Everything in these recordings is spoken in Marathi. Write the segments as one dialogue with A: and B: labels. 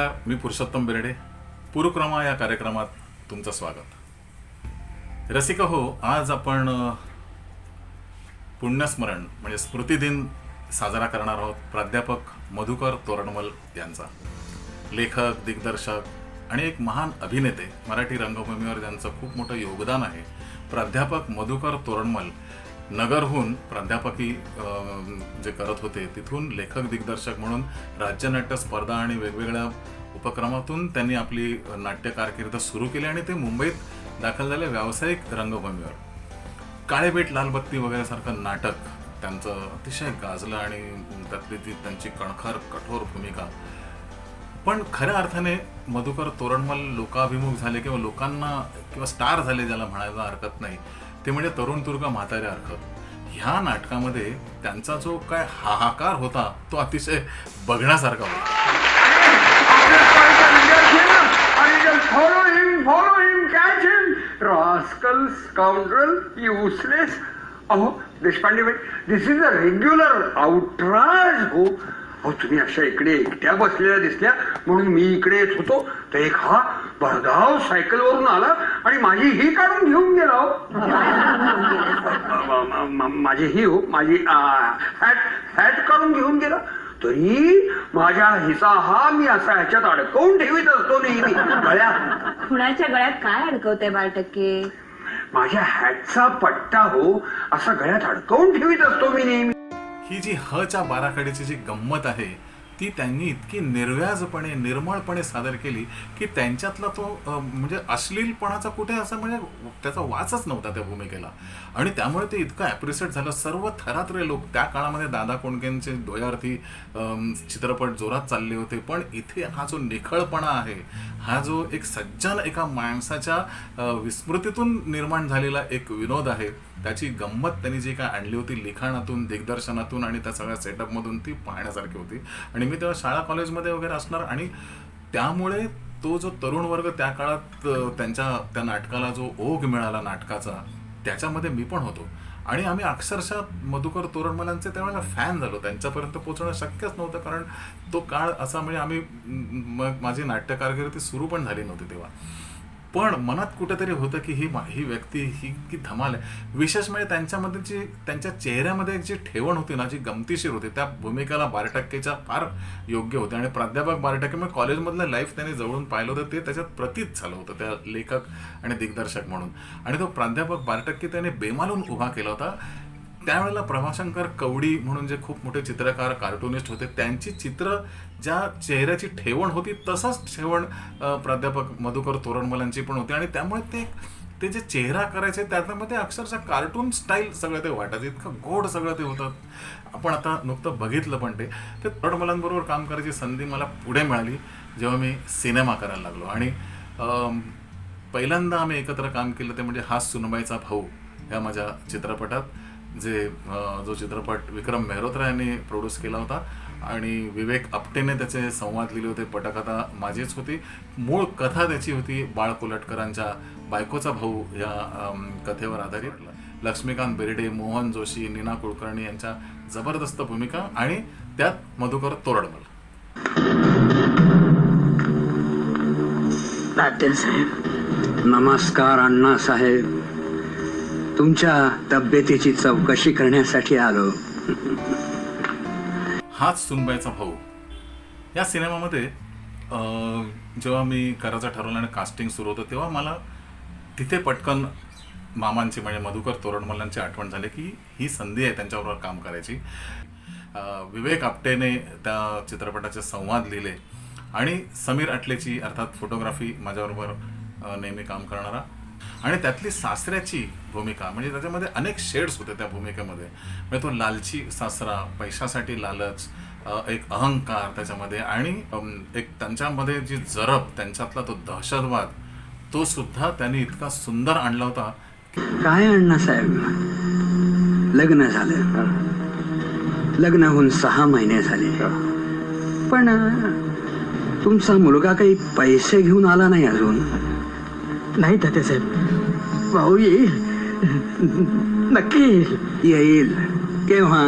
A: नमस्कार, मी पुरुषोत्तम बेर्डे. पुरुक्रमा या कार्यक्रमात तुमचं स्वागत. रसिक हो, आज आपण पुण्यस्मरण म्हणजे स्मृतिदिन साजरा करणार आहोत प्राध्यापक मधुकर तोरडमल यांचा. लेखक, दिग्दर्शक आणि एक महान अभिनेते, मराठी रंगभूमीवर ज्यांचं खूप मोठं योगदान आहे. प्राध्यापक मधुकर तोरडमल नगरहून प्राध्यापकी जे करत होते, तिथून लेखक दिग्दर्शक म्हणून राज्यनाट्य स्पर्धा आणि वेगवेगळ्या उपक्रमातून त्यांनी आपली नाट्य कारकीर्द सुरू केली आणि ते मुंबईत दाखल झाले व्यावसायिक रंगभूमीवर. काळे बेट लाल बत्ती वगैरे सारखं नाटक त्यांचं अतिशय गाजलं आणि त्यातली ती त्यांची कणखर कठोर भूमिका. पण खऱ्या अर्थाने मधुकर तोरडमल लोकाभिमुख झाले किंवा लोकांना किंवा स्टार झाले ज्याला म्हणायला हरकत नाही, ते म्हणजे तरुण तुर्क म्हातारे अर्खत. ह्या नाटकामध्ये त्यांचा जो काय हाहाकार होता तो अतिशय बघण्यासारखा होता.
B: देशपांडे, दिस इज अ रेग्युलर आउटराज हो. अहो, तुम्ही अशा इकडे एकट्या बसलेल्या दिसल्या म्हणून मी इकडे येत होतो, तर एक हा भरधाव सायकलवरून आला आणि माझी ही काढून घेऊन गेला हो. माझी ही हो, माझी हॅट काढून घेऊन गेला. तरी माझ्या हिचा हा मी असा ह्याच्यात अडकवून ठेवीत असतो नेहमी गळ्यात.
C: खुणाच्या गळ्यात काय अडकवते 12%?
B: माझ्या हॅटचा पट्टा हो असा गळ्यात अडकवून ठेवीत असतो मी नेहमी.
A: ही जी हच्या बाराखडीची जी गंमत आहे ती त्यांनी इतकी निर्व्याजपणे निर्मळपणे सादर केली की त्यांच्यातला तो म्हणजे अश्लीलपणाचा कुठे असं म्हणजे त्याचा वाचच नव्हता त्या भूमिकेला. आणि त्यामुळे ते इतकं ॲप्रिशिएट झालं. सर्व थरातले लोक त्या काळामध्ये दादा कोंडकेंचे द्वयार्थी चित्रपट जोरात चालले होते, पण इथे हा जो निखळपणा आहे, हा जो एक सज्जन एका माणसाच्या विस्मृतीतून निर्माण झालेला एक विनोद आहे, त्याची गंमत त्यांनी जी काय आणली होती लिखाणातून, दिग्दर्शनातून आणि त्या सगळ्या सेटअपमधून, ती पाहण्यासारखी होती. आणि मी तेव्हा शाळा कॉलेजमध्ये वगैरे असणार आणि त्यामुळे तो जो तरुण वर्ग त्या काळात त्या नाटकाला जो ओघ मिळाला नाटकाचा, त्याच्यामध्ये मी पण होतो. आणि आम्ही अक्षरशः मधुकर तोरडमलांचे त्यावेळेला फॅन झालो. त्यांच्यापर्यंत पोहोचणं शक्यच नव्हतं, कारण तो काळ असा म्हणजे आम्ही माझी नाट्य कारकिर्द सुरू पण झाली नव्हती तेव्हा. पण मनात कुठेतरी होतं की ही व्यक्ती ही की धमाल आहे. विशेष म्हणजे त्यांच्यामध्ये त्यांच्या चेहऱ्यामध्ये एक जी ठेवण होती ना, जी गमतीशीर होती, त्या भूमिकेला 12%च्या फार योग्य होते. आणि प्राध्यापक 12% म्हणजे कॉलेजमधलं लाईफ त्यांनी जवळून पाहिलं होतं, ते त्याच्यात प्रतीत झालं होतं त्या लेखक आणि दिग्दर्शक म्हणून. आणि तो प्राध्यापक 12% त्याने बेमालून उभा केला होता. त्यावेळेला प्रभाशंकर कवडी म्हणून जे खूप मोठे चित्रकार, कार्टुनिस्ट होते, त्यांची चित्र ज्या चेहऱ्याची ठेवण होती तसंच ठेवण प्राध्यापक मधुकर तोरडमलांची पण होती. आणि त्यामुळे ते जे चेहरा करायचे त्यामध्ये अक्षरशः कार्टून स्टाईल सगळं ते वाटायचं, इतकं गोड सगळं ते होतं. आपण आता नुकतं बघितलं पण ते तोरडमलांबरोबर काम करायची संधी मला पुढे मिळाली जेव्हा मी सिनेमा करायला लागलो. आणि पहिल्यांदा आम्ही एकत्र काम केलं ते म्हणजे हाच सुनबाईचा भाऊ या माझ्या चित्रपटात, जो चित्रपट विक्रम मेहरोत्रा यांनी प्रोड्यूस केला होता आणि विवेक आपटेने त्याचे संवाद लिहिले होते. पटकथा माझीच होती. मूळ कथा त्याची होती बाळ कोलटकरांच्या बायकोचा भाऊ या कथेवर आधारित. लक्ष्मीकांत बेर्डे, मोहन जोशी, नीना कुलकर्णी यांच्या जबरदस्त भूमिका आणि त्यात मधुकर तोरडमल.
B: तात्यासाहेब नमस्कार. अण्णासाहेब, तुमच्या तब्येतीची चौकशी करण्यासाठी आलो.
A: हाच सुनबाईचा भाऊ या सिनेमामध्ये जेव्हा मी करायचं ठरवलं आणि कास्टिंग सुरू होतं, तेव्हा मला तिथे पटकन मामांची म्हणजे मधुकर तोरडमलांची आठवण झाली की ही संधी आहे त्यांच्याबरोबर काम करायची. विवेक आपटेने त्या चित्रपटाचे संवाद लिहिले आणि समीर अटलेची अर्थात फोटोग्राफी माझ्याबरोबर नेहमी काम करणारा, आणि त्यातली सासऱ्याची भूमिका म्हणजे त्याच्यामध्ये अनेक शेड्स होते त्या भूमिकेमध्ये. म्हणजे तो लालची सासरा, पैशासाठी लालच, एक अहंकार त्याच्यामध्ये, आणि एक त्यांच्यामध्ये जी जरब, त्यांच्यातला तो दहशतवाद, तो सुद्धा त्यांनी इतका सुंदर आणला होता.
B: काय अण्णासाहेब, लग्न झालं, लग्न होऊन 6 महिने झाले, पण तुमचा मुलगा काही पैसे घेऊन आला नाही अजून? नाही तात्यासाहेब, भाऊ येईल, नक्की येईल. केव्हा?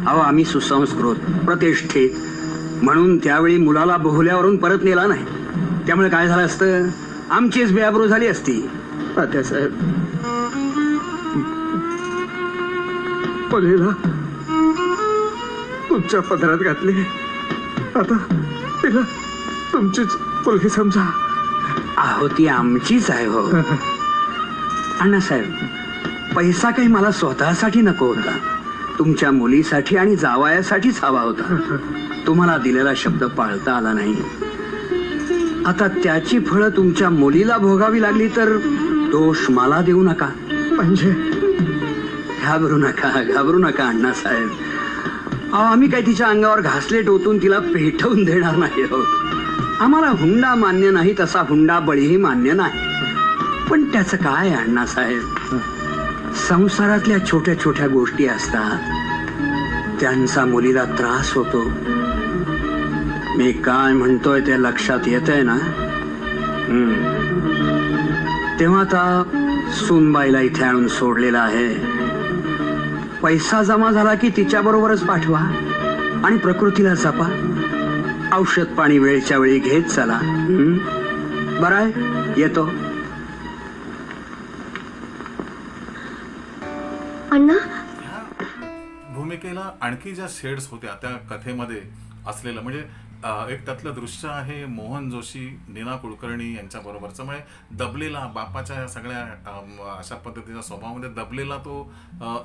B: अहो, आम्ही सुसंस्कृत, प्रतिष्ठित, म्हणून त्यावेळी मुलाला बोहल्यावरून परत नेला नाही. त्यामुळे काय झालं असतं, आमचीच बेआबरू झाली असती. तात्यासाहेब, मुलीला तुमच्या पदरात घातली. आता तिला तुमचीच मुलगी समजा. अहो, ती आमचीच आहे हो. अण्णासाहेब, पैसा काही मला स्वतःसाठी नको होता, तुमच्या मुलीसाठी आणि जावयासाठीच हवा होता. तुम्हाला दिलेला शब्द पाळता आला नाही. आता त्याची फळं तुमच्या मुलीला भोगावी लागली तर दोष मला देऊ नका. म्हणजे घाबरू नका अण्णासाहेब. आम्ही काही तिच्या अंगावर घासले टोचून तिला पेटवून देणार नाही आहोत. आम्हाला हुंडा मान्य नाही, तसा हुंडा बळीही मान्य नाही. पण त्याचं काय अण्णासाहेब, संसारातल्या छोट्या छोट्या गोष्टी असतात, त्यांचा मुलीला त्रास होतो. मी काय म्हणतोय ते लक्षात येतंय ना? तेव्हा आता सूनबाईला इथे आणून सोडलेला आहे. पैसा जमा झाला की तिच्या बरोबरच पाठवा आणि प्रकृतीला जपा. औषध पाणी वेळच्या वेळी घेत चला. बरं आहे, येतो.
C: अण्णा,
A: भूमिकेला आणखी ज्या शेड्स होत्या त्या कथेमध्ये असलेलं, म्हणजे एक त्यातलं दृश्य आहे मोहन जोशी, नीना कुलकर्णी यांच्या बरोबरचं. म्हणजे दबलेला बापाच्या या सगळ्या अशा पद्धतीच्या स्वभावामध्ये दबलेला तो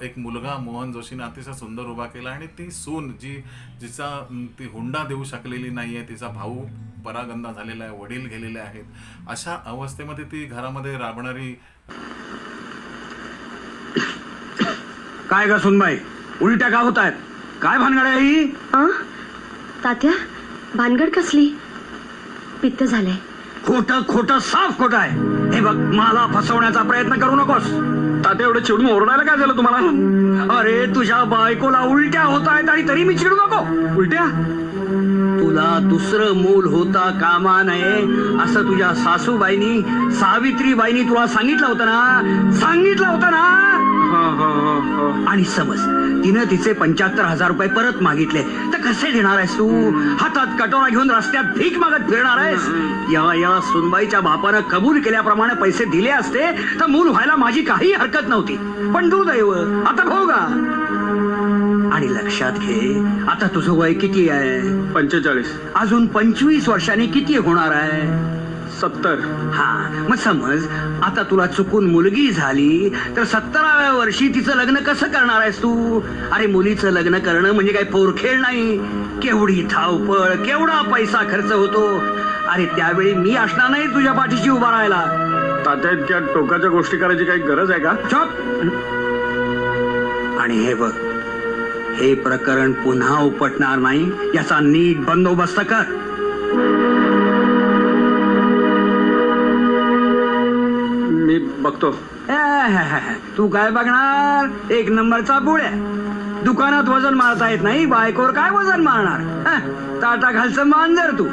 A: एक मुलगा मोहन जोशीने अतिशय सुंदर उभा केला. आणि ती सून जिचा ती हुंडा देऊ शकलेली नाहीये, तिचा भाऊ परागंदा झालेला आहे, वडील गेलेले आहेत, अशा अवस्थेमध्ये ती घरामध्ये राबणारी.
B: काय ग सुनबाई, उलट्या का होत आहेत? काय भानगड आहे ही?
C: तात्या, भानगड कसली? पित्त झालंय.
B: खोटं साफ खोटं आहे हे. बघ, मला फसवण्याचा प्रयत्न करू नकोस. तात्या, एवढं चिडून ओरडायला काय झालं तुम्हाला? अरे, तुझ्या बायकोला उलट्या होत आहेत आणि तरी मी चिडू नको. उलट्या? तुला दुसरं मूल होता कामा नये असं तुझ्या सासूबाईनी, सावित्रीबाईनी तुला सांगितलं होतं ना? आणि समज तिनं तिचे 75,000 रुपये परत मागितले तर कसे देणार आहेस तू? हातात कटोरा घेऊन रस्त्यात भीक मागत फिरणार आहेस? या सुनबाईच्या बापानं कबूल केल्याप्रमाणे पैसे दिले असते तर मूल व्हायला माझी काही हरकत नव्हती. पण दुर्दैव, आता भोगा. आणि लक्षात घे, आता तुझं वय किती आहे? 45. अजून 25 वर्षांनी किती होणार आहे? 70. हा, मग समज आता तुला चुकून मुलगी झाली तर 70व्या वर्षी तिचं लग्न कसं करणार आहेस तू? अरे, मुलीचं लग्न करणं म्हणजे काही पोरखेळ नाही. केवढी धावपळ, केवढा पैसा खर्च होतो. अरे, त्यावेळी मी असणार नाही तुझ्या पाठीशी उभा राहायला. तात्या, इतक्या टोकाच्या गोष्टी करायची काही गरज आहे का? चुप. आणि हे बघ, हे प्रकरण पुन्हा उपटणार नाही याचा नीट बंदोबस्त कर. मी बघतो. तू काय बघणार? एक नंबरचा बुळ्या. दुकानात वजन मारता येत नाही, बायकोवर काय वजन मारणार? ताटा घालचं मांजर तू.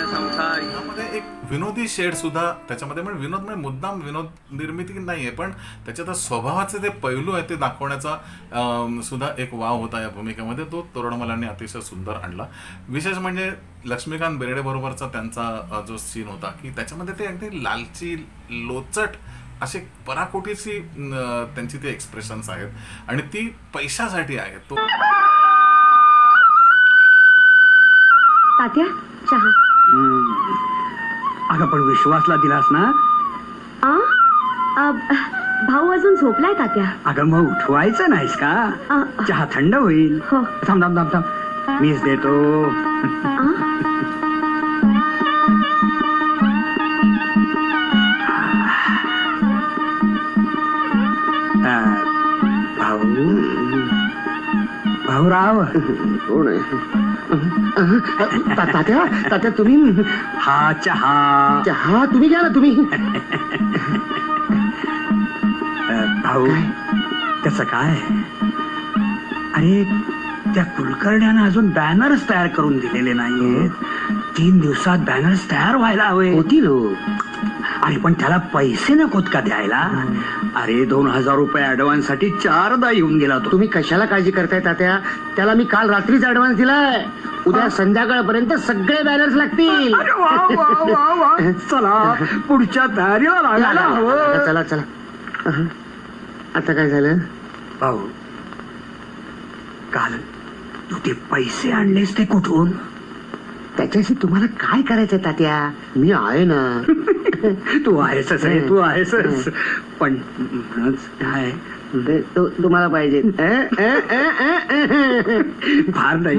A: त्यामध्ये एक विनोदी शेड सुद्धा त्याच्यामध्ये, म्हणजे विनोद म्हणजे मुद्दाम विनोद निर्मिती नाहीये, पण त्याच्यात स्वभावाचे ते पैलू आहे ते दाखवण्याचा सुद्धा एक वाव होता या भूमिकेमध्ये. तो तोरणमलांनी अतिशय सुंदर आणला. विशेष म्हणजे लक्ष्मीकांत बेर्डे बरोबरचा त्यांचा जो सीन होता की त्याच्यामध्ये ते अगदी लालची, लोचट अशी पराकोटीची त्यांची ती एक्सप्रेशन्स आहेत आणि ती पैशासाठी आहेत. तो
C: तात्या, चहा.
B: अगं, पण विश्वासला दिलास ना?
C: भाऊ अजून झोपलाय तात्या.
B: अगं, मग उठवायचं नाहीस का? चहा थंड होईल.
C: हो.
B: थांब, मीच देतो. भाऊराव. कोण आहे? तात्या, तुम्ही? हा, चहा तुम्ही घ्या ना. तुम्ही भाऊ, त्याचं काय? अरे, त्या कुलकर्ण्यानं अजून बॅनर्स तयार करून दिलेले नाहीयेत. 3 दिवसात बॅनर्स तयार व्हायला हवे
D: होतील हो.
B: आणि पण त्याला पैसे नकोत का द्यायला? अरे 2000 रुपये ऍडव्हान्स साठी 4दा येऊन गेला तो.
D: तुम्ही कशाला काळजी करताय तात्या? त्याला मी काल रात्रीच ऍडव्हान्स दिलाय. उद्या संध्याकाळपर्यंत सगळे बॅनर्स लागतील.
B: अरे वा वा वा वा. चला पुढच्या तयारीला लागायला हवं.
D: चला चला. आता काय झालं?
B: भाऊ, काल तू ते पैसे आणलेस ते कुठून?
D: त्याच्याशी तुम्हाला काय करायचंय तात्या? मी आहे ना.
B: तू आहेसच रे, तू आहेसच. पण काय
D: तुम्हाला पाहिजे
B: फार नाही,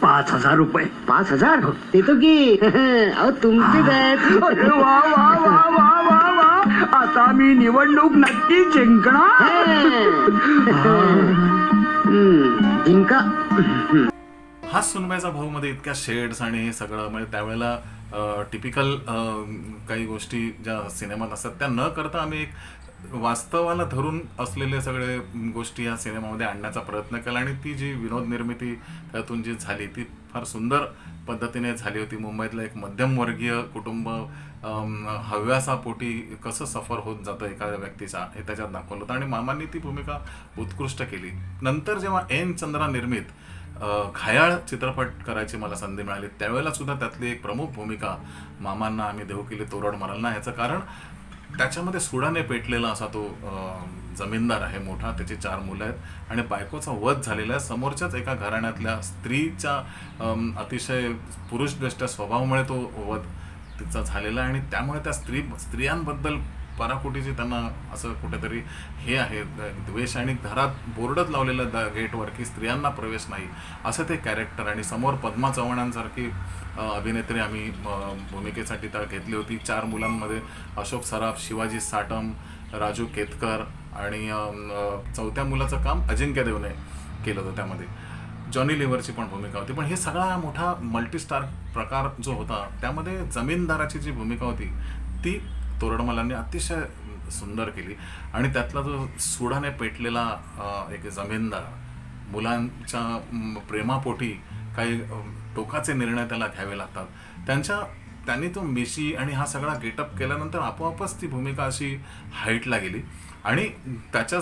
B: 5000 रुपये.
D: 5000 देतो की. अहो तुमचेच आहेत.
B: अरे वा वा वा वा वा वा. आता मी निवडणूक नक्की जिंकणार.
D: जिंका.
A: हा सुनबाईचा भाऊ मध्ये इतक्या शेड्स आणि हे सगळं म्हणजे त्यावेळेला टिपिकल काही गोष्टी ज्या सिनेमात असतात त्या न करता आम्ही एक वास्तवाला धरून असलेले सगळे गोष्टी या सिनेमामध्ये आणण्याचा प्रयत्न केला आणि ती जी विनोद निर्मिती त्यातून जी झाली ती फार सुंदर पद्धतीने झाली होती. मुंबईतलं एक मध्यमवर्गीय कुटुंब हव्यासापोटी कसं सफर होत जातं एखाद्या व्यक्तीचा हे त्याच्यात दाखवलं होतं आणि मामांनी ती भूमिका उत्कृष्ट केली. नंतर जेव्हा एन चंद्रा निर्मित घायाळ चित्रपट करायची मला संधी मिळाली त्यावेळेला सुद्धा त्यातली एक प्रमुख भूमिका मामांना आम्ही देऊ केली तोरड मरलना. ह्याचं कारण त्याच्यामध्ये सुडाने पेटलेला असा तो जमीनदार आहे मोठा, त्याची 4 मुलं आहेत आणि बायकोचा वध झालेला आहे. समोरच्याच एका घराण्यातल्या स्त्रीच्या अतिशय पुरुषदृष्ट्या स्वभावामुळे तो वध तिचा झालेला आहे आणि त्यामुळे त्या स्त्रियांबद्दल पराकोटीची त्यांना असं कुठेतरी हे आहे द्वेष आणि घरात बोर्डच लावलेलं गेटवर की स्त्रियांना प्रवेश नाही असं ते कॅरेक्टर. आणि समोर पद्मा चव्हाणांसारखी अभिनेत्री आम्ही भूमिकेसाठी त्या घेतली होती. 4 मुलांमध्ये अशोक सराफ, शिवाजी साटम, राजू केतकर आणि 4थ्या मुलाचं काम अजिंक्य देवने केलं होतं. त्यामध्ये जॉनी लिव्हरची पण भूमिका होती. पण हे सगळा मोठा मल्टीस्टार प्रकार जो होता त्यामध्ये जमीनदाराची जी भूमिका होती ती तोरडमलांनी अतिशय सुंदर केली आणि त्यातला जो सुडाने पेटलेला एक जमीनदार मुलांच्या प्रेमापोटी काही टोकाचे निर्णय त्याला घ्यावे लागतात. त्यांनी तो मिशी आणि हा सगळा गेटअप केल्यानंतर आपोआपच ती भूमिका अशी हाईटला गेली आणि त्याच्या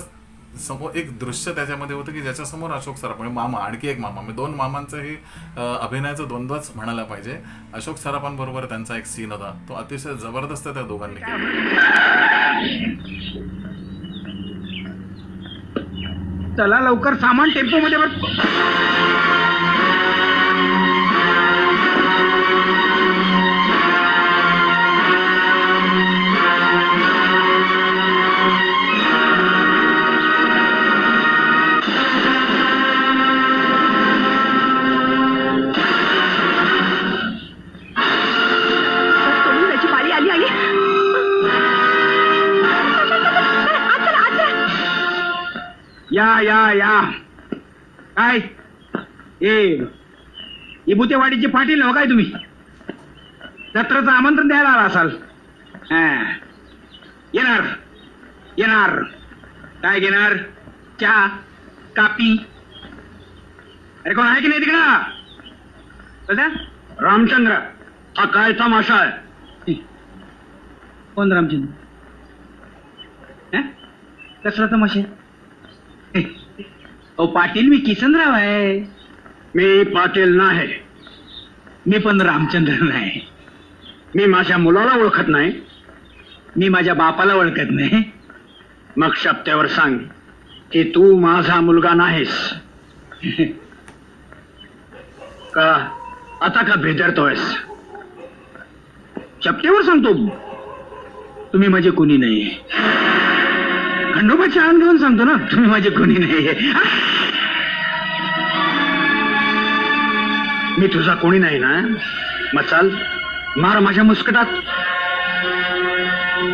A: समोर एक दृश्य त्याच्यामध्ये होतं की ज्याच्यासमोर अशोक सराफ म्हणजे मामा, आणखी एक मामा, मी 2 मामांचं हे अभिनयाचं द्वंद्वच म्हणायला पाहिजे. अशोक सराफांबरोबर त्यांचा एक सीन होता तो अतिशय जबरदस्त त्या दोघांनी केला.
B: चला लवकर सामान टेम्पो मध्ये या काय इबुतेवाडीचे पाटील हो काय तुम्ही? जत्रेचं आमंत्रण द्यायला आला असाल. येणार येणार. काय घेणार? चहा, कापी? अरे कोण आहे की नाही तिकडं? रामचंद्र हा काय तमाशा आहे? कोण रामचंद्र? कसला तमाशा? ओ पाटील, मी किसनराव आहे. मी पाटील नाही. मी पण रामचंद्र नाही. मी माझ्या मुलाला ओळखत नाही. मी माझ्या बापाला ओळखत नाही. मग शब्दावर सांग की तू माझा मुलगा नाहीस का? आता का भेदरतोयस? शब्दावर सांगतो तुम्ही माझे कोणी नाहीये. खंडोबाच्या आण घेऊन सांगतो ना तुम्ही माझे कोणी नाहीये. मी तुझा कोणी नाही ना? मग चाल मार माझ्या मुस्कटात.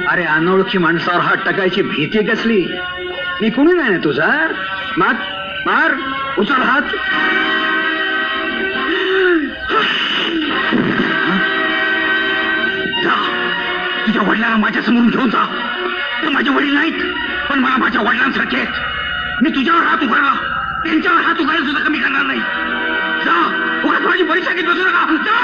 B: अरे अनोळखी माणसावर हात टाकायची भीती कसली? मी कोणी नाही ना तुझा? मार मार, उचल हात. जा तुझ्या वडिलांना माझ्या समोरून घेऊन जा. ते माझे वडील नाहीत पण मला माझ्या वडिलांसारखे आहेत. मी तुझ्यावर हात उघडला त्यांच्यावर हात उघडायला सुद्धा कमी करणार नाही. जा, उगाच माझी परीक्षा घेत बसू नका. जा.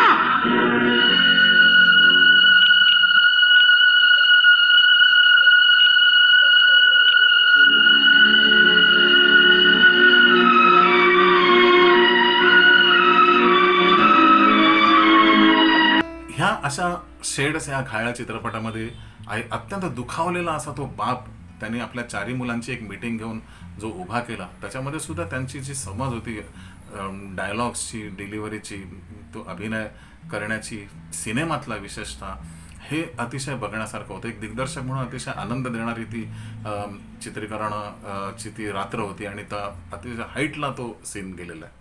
A: ह्या अशा शेड्स ह्या घायाळ चित्रपटामध्ये अत्यंत दुखावलेला असा तो बाप त्यांनी आपल्या 4 मुलांची एक मीटिंग घेऊन जो उभा केला, त्याच्यामध्ये सुद्धा त्यांची जी समज होती डायलॉग्सची, डिलिव्हरीची, तो अभिनय करण्याची, सिनेमातला विशेषतः, हे अतिशय बघण्यासारखं होतं. एक दिग्दर्शक म्हणून अतिशय आनंद देणारी ती चित्रीकरणाची ती रात्र होती आणि त्या अतिशय हाईटला तो सीन गेलेला आहे.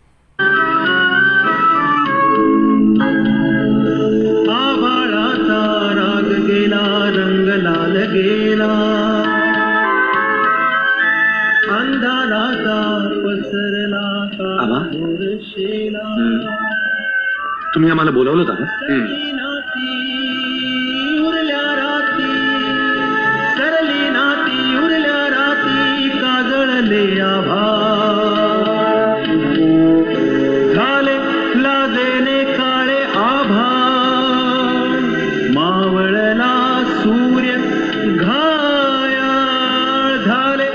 E: आभाळाचा राग गेला, रंग लाल गेला, अंधाराचा पसरला शेला.
B: तुम्ही आम्हाला बोलावलं होतं
E: उरल्या राती, सरली नाती उरल्या राती, काजळले आभाळ, झाले लाजेने काळे आभाळ, मावळला सूर्य घायाळ, झाले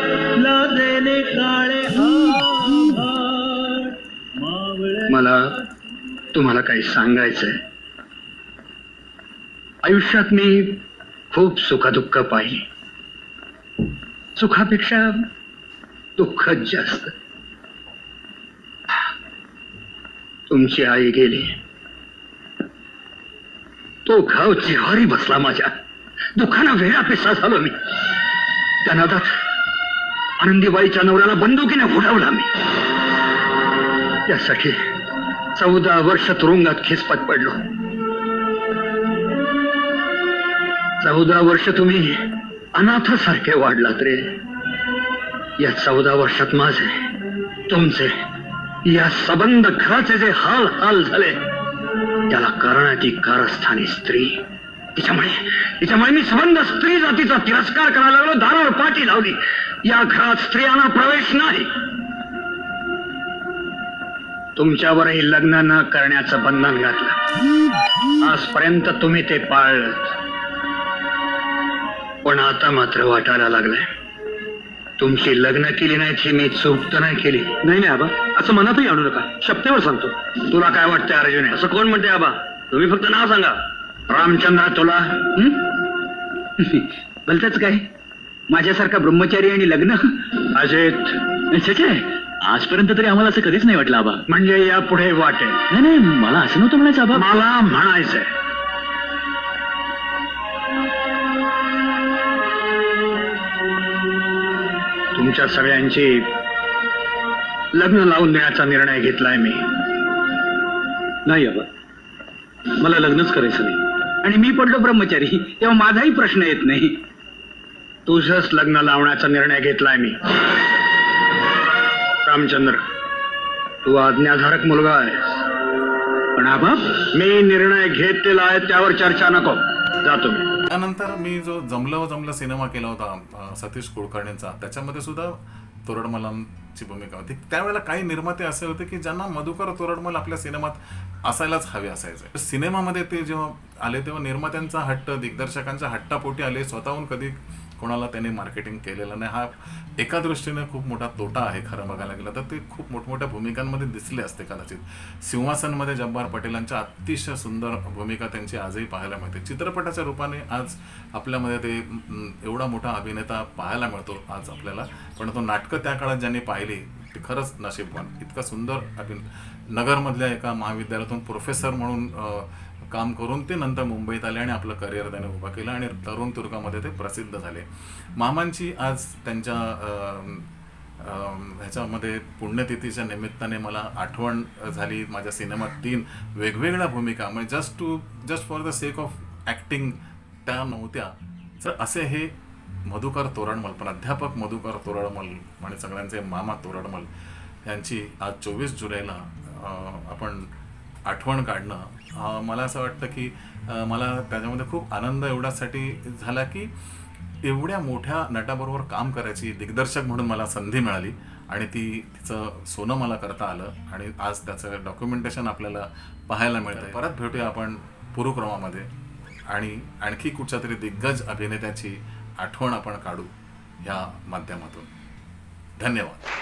E: लाजेने काळे आभाळ, मावळला.
B: मला तुम्हाला काही सांगायचंय. आयुष्यात मी खूप सुखदुःख पाहिली. सुखापेक्षा दुःखच जास्त. तुमची आई गेली, तो घाव जिव्हारी बसला माझ्या. दुःखानं वेळा पिसा झालो मी. त्या नादात आनंदीबाईच्या नवऱ्याला बंदुकीने उडवला मी. यासाठी 14 वर्ष तुरुंगात खिसपत पडलो. 14 वर्ष तुम्ही अनाथासारखे वाढलात रे. या 14 वर्षात माझे, तुमचे, या सबंध घराचे जे हाल हाल झाले, त्याला कारणाची कारस्थानी स्त्री. तिच्यामुळे मी सबंध स्त्री जातीचा तिरस्कार करायला लागलो. दारावर पाठी लावली. या घरात स्त्रियांना प्रवेश नाही. तुमच्यावरही लग्न न करण्याचं बंधन घातलं. आजपर्यंत तुम्ही ते पाळलं, पण आता मात्र वाटायला लागलंय तुमची लग्न केली नाही ही मी चूक तर नाही केली. नाही नाही आबा, असं मनातही आणू नका. शब्देवर सांगतो. तुला काय वाटतंय अर्जुन? असं कोण म्हणते आबा? तुम्ही फक्त नाव सांगा. रामचंद्र, तुला
F: भलतच काय माझ्यासारखा ब्रह्मचारी आणि लग्न?
B: अजित,
F: आजपर्यंत तरी आम्हाला असं कधीच नाही वाटलं आबा.
B: म्हणजे यापुढे वाटेल?
F: नाही नाही, मला असं नव्हतं म्हणायचं आबा.
B: मला म्हणायचंय तुमच्या सगळ्यांची लग्न लावून देण्याचा निर्णय घेतलाय मी.
F: नाही आबा, मला लग्नच करायचं नाही. आणि मी पडलो ब्रह्मचारी, तेव्हा माझाही प्रश्न येत नाही.
B: तुझंच लग्न लावण्याचा निर्णय घेतलाय मी. रामचंद्र, तू आज्ञाधारक मुलगा आहेस.
F: पण आबा,
B: मी निर्णय घेतलेला आहे, त्यावर चर्चा नको. जातो मी.
A: त्यानंतर मी जो जमलं सिनेमा केला होता सतीश कुलकर्णींचा, त्याच्यामध्ये सुद्धा तोरडमलांची भूमिका होती. त्यावेळेला काही निर्माते असे होते की ज्यांना मधुकर तोरडमल आपल्या सिनेमात असायलाच हवे असायचे. सिनेमामध्ये ते जेव्हा आले तेव्हा निर्मात्यांचा हट्ट, दिग्दर्शकांच्या हट्टापोटी आले. स्वतःहून कधी कोणाला त्यांनी मार्केटिंग केलेलं नाही. हा एका दृष्टीने खूप मोठा तोटा आहे खरं बघायला गेलं तर. ते खूप मोठमोठ्या भूमिकांमध्ये दिसले असते कदाचित. सिंहासनमध्ये जब्बार पटेलांच्या अतिशय सुंदर भूमिका त्यांची आजही पाहायला मिळते. चित्रपटाच्या रूपाने आज आपल्यामध्ये ते एवढा मोठा अभिनेता पाहायला मिळतो आज आपल्याला. पण तो नाटकं त्या काळात ज्यांनी पाहिली ते खरंच नशीबवान. इतका सुंदर नगरमधल्या एका महाविद्यालयातून प्रोफेसर म्हणून काम करून ते नंतर मुंबईत आले आणि आपलं करिअर त्याने उभं केलं आणि तरुण तुर्कामध्ये ते प्रसिद्ध झाले. मामांची आज त्यांच्या ह्याच्यामध्ये पुण्यतिथीच्या निमित्ताने मला आठवण झाली. माझ्या सिनेमात 3 वेगवेगळ्या भूमिका, म्हणजे just for the sake of acting त्या नव्हत्या. तर असे हे मधुकर तोरडमल, प्राध्यापक मधुकर तोरडमल आणि सगळ्यांचे मामा तोरडमल यांची आज 24 जुलैला आपण आठवण काढणं, मला असं वाटतं की मला त्याच्यामध्ये खूप आनंद एवढ्यासाठी झाला की एवढ्या मोठ्या नटाबरोबर काम करायची दिग्दर्शक म्हणून मला संधी मिळाली आणि तिचं सोनं मला करता आलं आणि आज त्याचं डॉक्युमेंटेशन आपल्याला पाहायला मिळतं. परत भेटूया आपण पुरुक्रमामध्ये आणि आणखी कुठच्या तरी दिग्गज अभिनेत्याची आठवण आपण काढू ह्या माध्यमातून. धन्यवाद.